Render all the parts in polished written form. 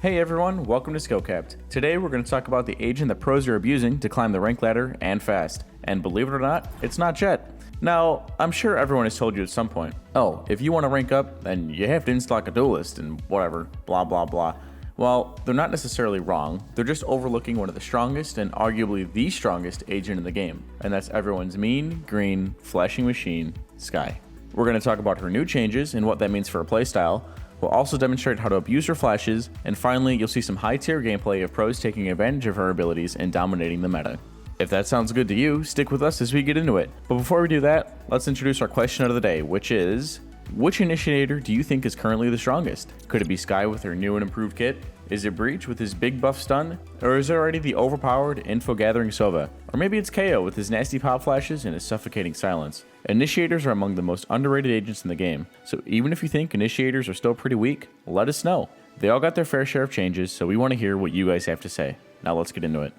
Hey everyone, welcome to SkillCapped. Today we're going to talk about the agent that pros are abusing to climb the rank ladder and fast. And believe it or not, it's not Jet. Now, I'm sure everyone has told you at some point, oh, if you want to rank up, then you have to install a duelist and whatever, blah blah blah. Well, they're not necessarily wrong, they're just overlooking one of the strongest and arguably the strongest agent in the game. And that's everyone's mean, green, flashing machine, Skye. We're going to talk about her new changes and what that means for her playstyle. We'll also demonstrate how to abuse her flashes, and finally, you'll see some high-tier gameplay of pros taking advantage of her abilities and dominating the meta. If that sounds good to you, stick with us as we get into it. But before we do that, let's introduce our question of the day, which is, which initiator do you think is currently the strongest? Could it be Skye with her new and improved kit? Is it Breach with his big buff stun? Or is it already the overpowered info gathering Sova? Or maybe it's KO with his nasty pop flashes and his suffocating silence. Initiators are among the most underrated agents in the game, so even if you think initiators are still pretty weak, let us know. They all got their fair share of changes, so we want to hear what you guys have to say. Now let's get into it.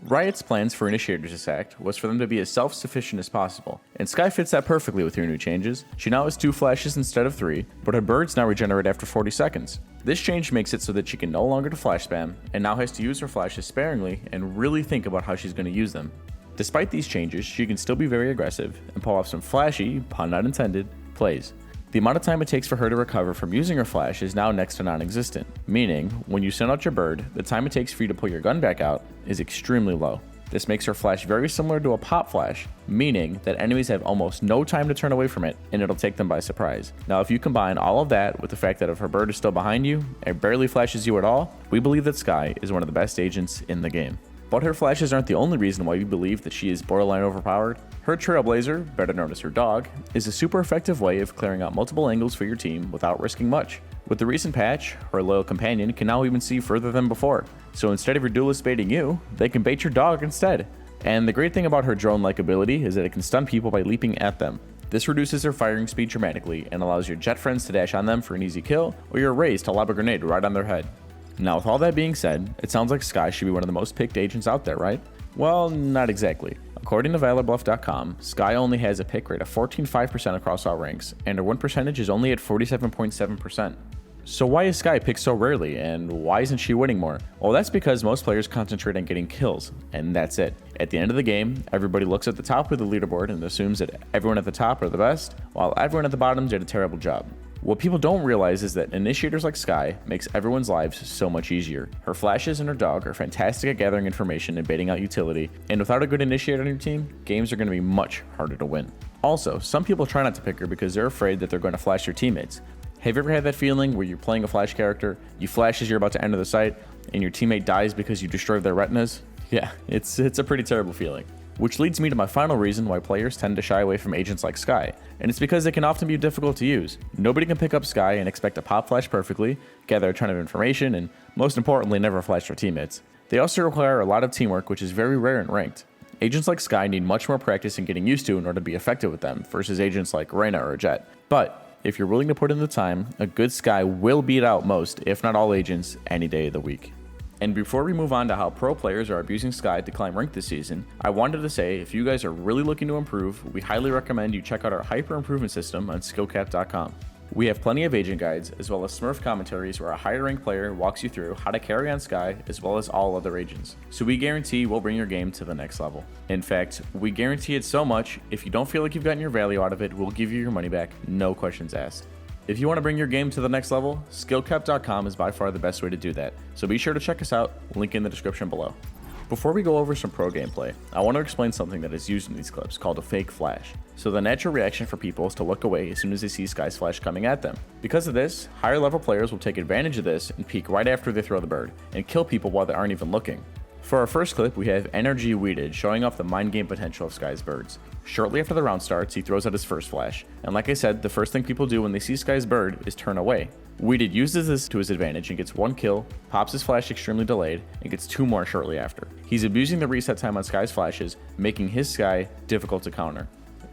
Riot's plans for initiators this act was for them to be as self-sufficient as possible, and Skye fits that perfectly with her new changes. She now has 2 flashes instead of 3, but her birds now regenerate after 40 seconds. This change makes it so that she can no longer do flash spam, and now has to use her flashes sparingly and really think about how she's going to use them. Despite these changes, she can still be very aggressive and pull off some flashy, pun not intended, plays. The amount of time it takes for her to recover from using her flash is now next to non-existent, meaning when you send out your bird, the time it takes for you to pull your gun back out is extremely low. This makes her flash very similar to a pop flash, meaning that enemies have almost no time to turn away from it and it'll take them by surprise. Now if you combine all of that with the fact that if her bird is still behind you and barely flashes you at all, we believe that Skye is one of the best agents in the game. But her flashes aren't the only reason why we believe that she is borderline overpowered. Her Trailblazer, better known as her dog, is a super effective way of clearing out multiple angles for your team without risking much. With the recent patch, her loyal companion can now even see further than before. So instead of your duelist baiting you, they can bait your dog instead. And the great thing about her drone-like ability is that it can stun people by leaping at them. This reduces their firing speed dramatically and allows your jet friends to dash on them for an easy kill, or your Rays to lob a grenade right on their head. Now with all that being said, it sounds like Skye should be one of the most picked agents out there, right? Well, not exactly. According to ValorBluff.com, Skye only has a pick rate of 14.5% across all ranks, and her win percentage is only at 47.7%. So why is Skye picked so rarely, and why isn't she winning more? Well, that's because most players concentrate on getting kills, and that's it. At the end of the game, everybody looks at the top of the leaderboard and assumes that everyone at the top are the best, while everyone at the bottom did a terrible job. What people don't realize is that initiators like Skye makes everyone's lives so much easier. Her flashes and her dog are fantastic at gathering information and baiting out utility, and without a good initiator on your team, games are going to be much harder to win. Also, some people try not to pick her because they're afraid that they're going to flash their teammates. Have you ever had that feeling where you're playing a flash character, you flash as you're about to enter the site, and your teammate dies because you destroyed their retinas? Yeah, it's a pretty terrible feeling. Which leads me to my final reason why players tend to shy away from agents like Skye, and it's because they can often be difficult to use. Nobody can pick up Skye and expect to pop flash perfectly, gather a ton of information, and most importantly never flash their teammates. They also require a lot of teamwork, which is very rare in ranked. Agents like Skye need much more practice in getting used to in order to be effective with them, versus agents like Reyna or Jet. But if you're willing to put in the time, a good Skye will beat out most, if not all agents, any day of the week. And before we move on to how pro players are abusing Skye to climb rank this season, I wanted to say if you guys are really looking to improve, we highly recommend you check out our hyper improvement system on SkillCapped.com. We have plenty of agent guides as well as Smurf commentaries where a higher ranked player walks you through how to carry on Skye as well as all other agents. So we guarantee we'll bring your game to the next level. In fact, we guarantee it so much, if you don't feel like you've gotten your value out of it, we'll give you your money back, no questions asked. If you want to bring your game to the next level, SkillCapped.com is by far the best way to do that, so be sure to check us out, link in the description below. Before we go over some pro gameplay, I want to explain something that is used in these clips called a fake flash. So the natural reaction for people is to look away as soon as they see Skye's flash coming at them. Because of this, higher level players will take advantage of this and peek right after they throw the bird, and kill people while they aren't even looking. For our first clip, we have NRG Wedid showing off the mind game potential of Skye's birds. Shortly after the round starts, he throws out his first flash, and like I said, the first thing people do when they see Skye's bird is turn away. Wedid uses this to his advantage and gets 1 kill, pops his flash extremely delayed, and gets 2 more shortly after. He's abusing the reset time on Skye's flashes, making his Skye difficult to counter.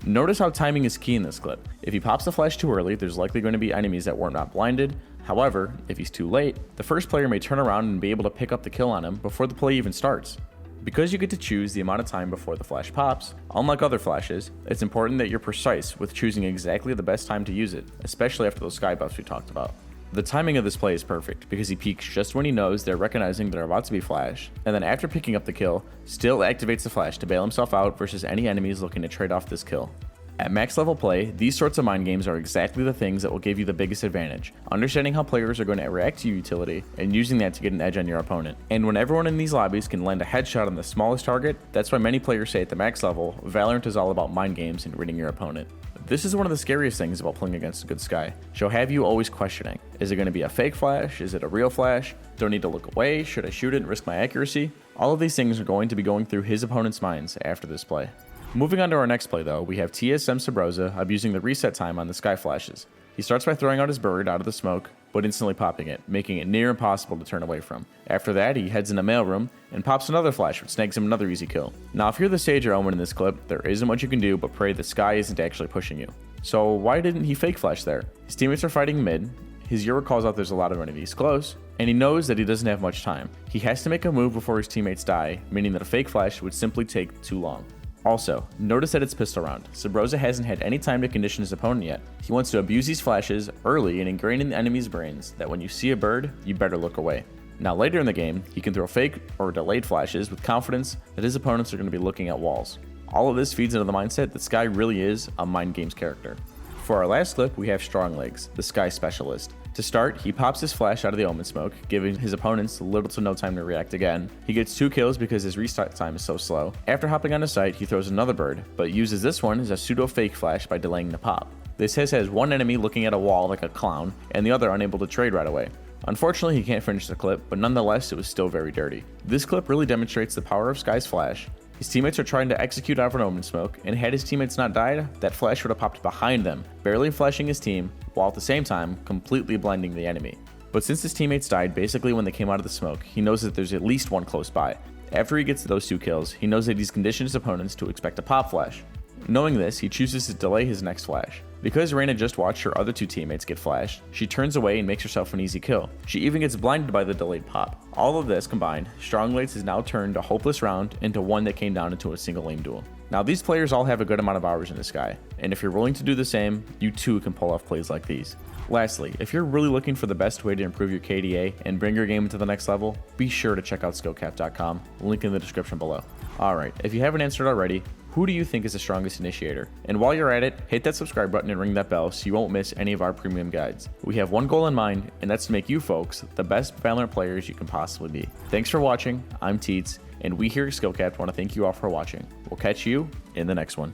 Notice how timing is key in this clip. If he pops the flash too early, there's likely going to be enemies that were not blinded. However, if he's too late, the first player may turn around and be able to pick up the kill on him before the play even starts. Because you get to choose the amount of time before the flash pops, unlike other flashes, it's important that you're precise with choosing exactly the best time to use it, especially after those Skye buffs we talked about. The timing of this play is perfect because he peeks just when he knows they're recognizing they're about to be flashed, and then after picking up the kill, still activates the flash to bail himself out versus any enemies looking to trade off this kill. At max level play, these sorts of mind games are exactly the things that will give you the biggest advantage, understanding how players are going to react to your utility and using that to get an edge on your opponent. And when everyone in these lobbies can land a headshot on the smallest target, that's why many players say at the max level, Valorant is all about mind games and reading your opponent. This is one of the scariest things about playing against a good Skye. She'll have you always questioning, is it going to be a fake flash? Is it a real flash? Do I need to look away? Should I shoot it and risk my accuracy? All of these things are going to be going through his opponent's minds after this play. Moving on to our next play though, we have TSM Subroza abusing the reset time on the Skye flashes. He starts by throwing out his bird out of the smoke, but instantly popping it, making it near impossible to turn away from. After that, he heads in a mailroom and pops another flash, which snags him another easy kill. Now if you're the Sage or Omen in this clip, there isn't much you can do but pray the Skye isn't actually pushing you. So why didn't he fake flash there? His teammates are fighting mid, his Euro calls out there's a lot of enemies close, and he knows that he doesn't have much time. He has to make a move before his teammates die, meaning that a fake flash would simply take too long. Also, notice that it's pistol round. Subroza hasn't had any time to condition his opponent yet. He wants to abuse these flashes early and ingrain in the enemy's brains that when you see a bird, you better look away. Now later in the game, he can throw fake or delayed flashes with confidence that his opponents are going to be looking at walls. All of this feeds into the mindset that Skye really is a mind games character. For our last clip, we have Stronglegs, the Skye specialist. To start, he pops his flash out of the Omen smoke, giving his opponents little to no time to react again. He gets 2 kills because his restart time is so slow. After hopping on his site, he throws another bird, but uses this one as a pseudo fake flash by delaying the pop. This has one enemy looking at a wall like a clown, and the other unable to trade right away. Unfortunately, he can't finish the clip, but nonetheless, it was still very dirty. This clip really demonstrates the power of Skye's flash. His teammates are trying to execute out of an Omen smoke, and had his teammates not died, that flash would have popped behind them, barely flashing his team, while at the same time, completely blinding the enemy. But since his teammates died basically when they came out of the smoke, he knows that there's at least one close by. After he gets those 2 kills, he knows that he's conditioned his opponents to expect a pop flash. Knowing this, he chooses to delay his next flash. Because Reyna just watched her other 2 teammates get flashed, she turns away and makes herself an easy kill. She even gets blinded by the delayed pop. All of this combined, Stronglegs has now turned a hopeless round into one that came down into a single lane duel. Now these players all have a good amount of hours in the Skye, and if you're willing to do the same, you too can pull off plays like these. Lastly, if you're really looking for the best way to improve your KDA and bring your game to the next level, be sure to check out SkillCapped.com, link in the description below. Alright, if you haven't answered already, who do you think is the strongest initiator? And while you're at it, hit that subscribe button and ring that bell so you won't miss any of our premium guides. We have one goal in mind, and that's to make you folks the best Valorant players you can possibly be. Thanks for watching, I'm Teets, and we here at SkillCapped want to thank you all for watching. We'll catch you in the next one.